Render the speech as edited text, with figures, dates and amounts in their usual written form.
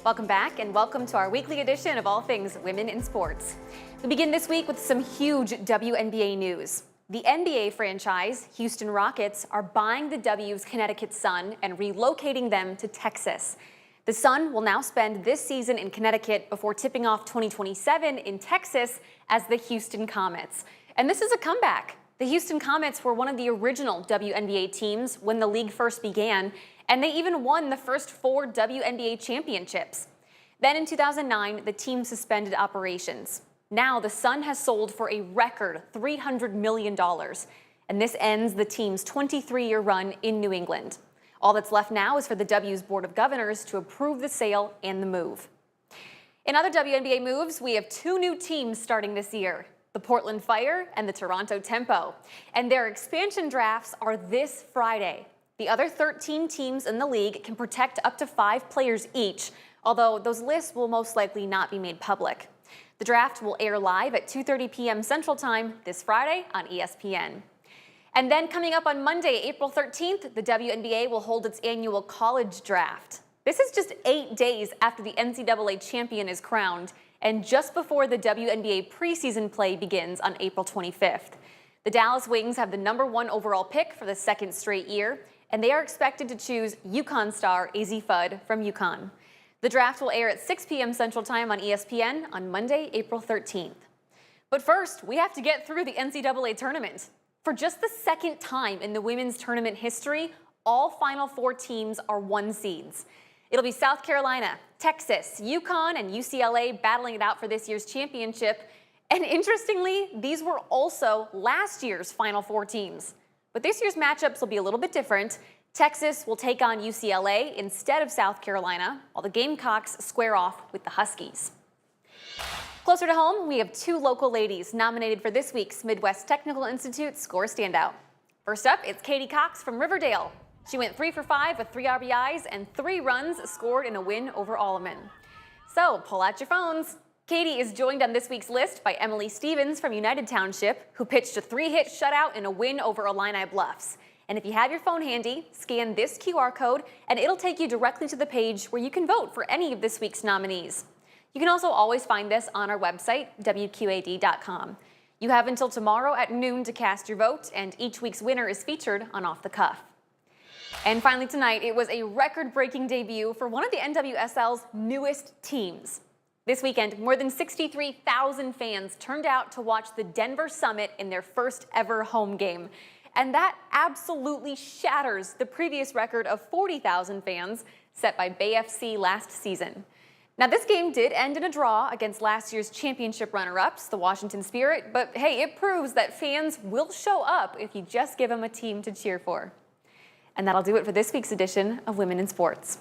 Welcome back and welcome to our weekly edition of all things women in sports. We begin this week with some huge WNBA news. The NBA franchise, Houston Rockets, are buying the W's Connecticut Sun and relocating them to Texas. The Sun will now spend this season in Connecticut before tipping off 2027 in Texas as the Houston Comets. And this is a comeback. The Houston Comets were one of the original WNBA teams when the league first began, and they even won the first 4 WNBA championships. Then in 2009, the team suspended operations. Now the Sun has sold for a record $300 million, and this ends the team's 23-year run in New England. All that's left now is for the W's Board of Governors to approve the sale and the move. In other WNBA moves, we have 2 new teams starting this year, the Portland Fire and the Toronto Tempo, and their expansion drafts are this Friday. The other 13 teams in the league can protect up to 5 players each, although those lists will most likely not be made public. The draft will air live at 2:30 p.m. Central Time this Friday on ESPN. And then coming up on Monday, April 13th, the WNBA will hold its annual college draft. This is just 8 days after the NCAA champion is crowned, and just before the WNBA preseason play begins on April 25th. The Dallas Wings have the #1 overall pick for the 2nd straight year, and they are expected to choose UConn star Azzi Fudd from UConn. The draft will air at 6 p.m. Central Time on ESPN on Monday, April 13th. But first, we have to get through the NCAA tournament. For just the 2nd time in the women's tournament history, all Final Four teams are 1 seeds. It'll be South Carolina, Texas, UConn, and UCLA battling it out for this year's championship. And interestingly, these were also last year's Final Four teams. But this year's matchups will be a little bit different. Texas will take on UCLA instead of South Carolina, while the Gamecocks square off with the Huskies. Closer to home, we have 2 local ladies nominated for this week's Midwest Technical Institute Score Standout. First up, it's Katie Cox from Riverdale. She went 3 for 5 with 3 RBIs and 3 runs scored in a win over Alleman. So pull out your phones. Katie is joined on this week's list by Emily Stevens from United Township, who pitched a 3-hit shutout in a win over Illini Bluffs. And if you have your phone handy, scan this QR code and it'll take you directly to the page where you can vote for any of this week's nominees. You can also always find this on our website, WQAD.com. You have until tomorrow at noon to cast your vote, and each week's winner is featured on Off the Cuff. And finally tonight, it was a record-breaking debut for one of the NWSL's newest teams. This weekend, more than 63,000 fans turned out to watch the Denver Summit in their first ever home game. And that absolutely shatters the previous record of 40,000 fans set by Bay FC last season. Now, this game did end in a draw against last year's championship runner-ups, the Washington Spirit, but hey, it proves that fans will show up if you just give them a team to cheer for. And that'll do it for this week's edition of Women in Sports.